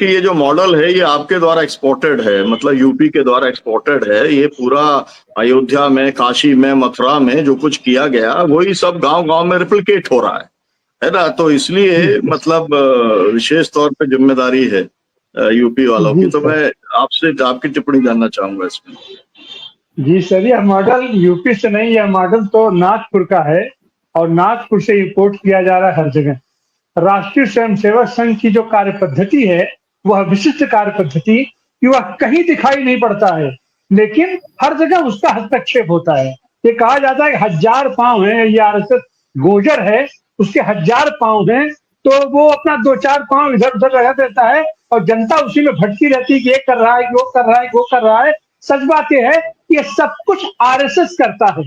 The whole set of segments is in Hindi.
कि ये जो मॉडल है ये आपके द्वारा एक्सपोर्टेड है, मतलब यूपी के द्वारा एक्सपोर्टेड है। ये पूरा अयोध्या में, काशी में, मथुरा में जो कुछ किया गया वही सब गांव-गांव में रेप्लिकेट हो रहा है ना? तो इसलिए जी मतलब विशेष तौर पे जिम्मेदारी है यूपी वालों की। जी तो सर। मैं आपसे आपकी टिप्पणी जानना चाहूंगा इसमें। जी सर, यह मॉडल यूपी से नहीं, यह मॉडल तो नागपुर का है और नागपुर से इम्पोर्ट किया जा रहा है हर जगह। राष्ट्रीय स्वयंसेवक संघ की जो कार्य पद्धति है, वह विशिष्ट कार्य पद्धति कि वह कहीं दिखाई नहीं पड़ता है, लेकिन हर जगह उसका हस्तक्षेप होता है। ये कहा जाता है कि 1000 पाँव हैं, ये आरएसएस गोजर है, उसके 1000 पाँव हैं, तो वो अपना 2-4 पाँव इधर-उधर लगा देता है और जनता उसी में भटकी रहती है कि ये कर रहा है, वो कर रहा है, वो कर रहा है। सच बात ये है कि ये सब कुछ आरएसएस करता है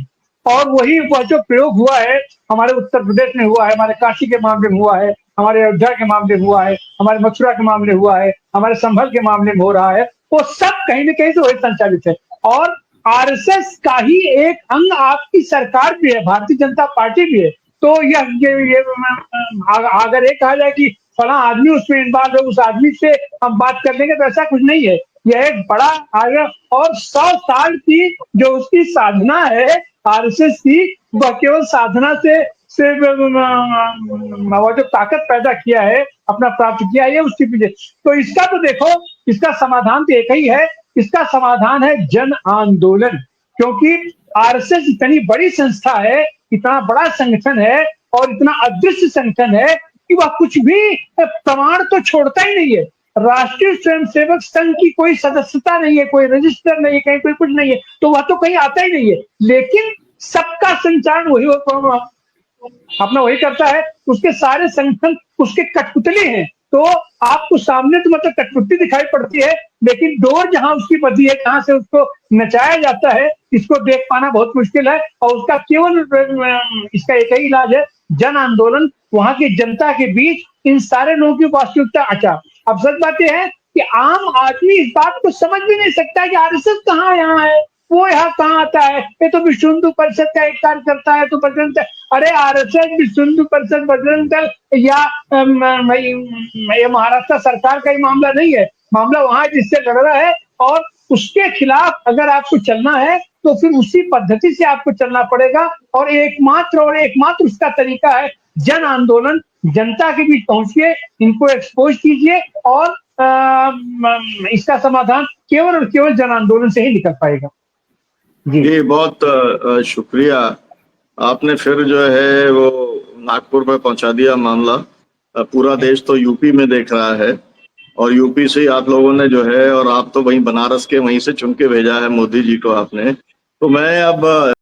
और वही वह जो प्रयोग हुआ है, हमारे उत्तर प्रदेश में हुआ है, हमारे काशी के मामले में हुआ है, हमारे अयोध्या के मामले में हुआ है, हमारे मथुरा के मामले में हुआ है, हमारे संभल के मामले में हो रहा है, वो सब कहीं न कहीं से वही संचालित है। और आरएसएस का ही एक अंग आपकी सरकार भी है, भारतीय जनता पार्टी भी है। तो ये अगर ये कहा जाए कि फला आदमी उसमें इन्वॉल्व है, उस आदमी से हम बात कर लेंगे, तो ऐसा कुछ नहीं है। यह एक बड़ा आगे और 100 साल की जो उसकी साधना है आरएसएस की, वह केवल साधना से वो जो ताकत पैदा किया है, अपना प्राप्त किया है, उसके पीछे। तो इसका तो देखो, इसका समाधान तो एक ही है, इसका समाधान है जन आंदोलन। क्योंकि आरएसएस इतनी बड़ी संस्था है, इतना बड़ा संगठन है और इतना अदृश्य संगठन है कि वह कुछ भी प्रमाण तो छोड़ता ही नहीं है। राष्ट्रीय स्वयंसेवक संघ की कोई सदस्यता नहीं है, कोई रजिस्टर नहीं है, कहीं कोई कुछ नहीं है, तो वह तो कहीं आता ही नहीं है। लेकिन सबका संचालन वही अपना वही करता है, उसके सारे संगठन उसके कठपुतली हैं। तो आपको सामने तो मतलब कठपुतली दिखाई पड़ती है, लेकिन डोर जहां उसकी बंधी है, जहां से उसको नचाया जाता है, इसको देख पाना बहुत मुश्किल है। और उसका केवल इसका एक ही इलाज है, जन आंदोलन। वहां की जनता के बीच इन सारे लोगों की वास्तविकता अच्छा। अब सच बात यह है कि आम आदमी इस बात को समझ भी नहीं सकता कि आरएसएस कहाँ यहाँ है, वो यहाँ कहाँ आता है। ये तो विश्व हिंदू परिषद का एक कार्यकर्ता है, तो बजरंग दल, अरे आरएसएस, विश्व हिंदू परिषद, बजरंग दल या ये महाराष्ट्र सरकार का ही मामला नहीं है। मामला वहां जिससे लड़ रहा है और उसके खिलाफ अगर आपको चलना है तो फिर उसी पद्धति से आपको चलना पड़ेगा। और एकमात्र उसका तरीका है जन आंदोलन। जनता के बीच पहुंचिए, इनको एक्सपोज कीजिए और इसका समाधान केवल और केवल जन आंदोलन से ही निकल पाएगा। जी बहुत शुक्रिया। आपने फिर जो है वो नागपुर में पहुंचा दिया मामला। पूरा देश तो यूपी में देख रहा है और यूपी से आप लोगों ने जो है, और आप तो वहीं बनारस के वहीं से चुन के भेजा है मोदी जी को आपने। तो मैं अब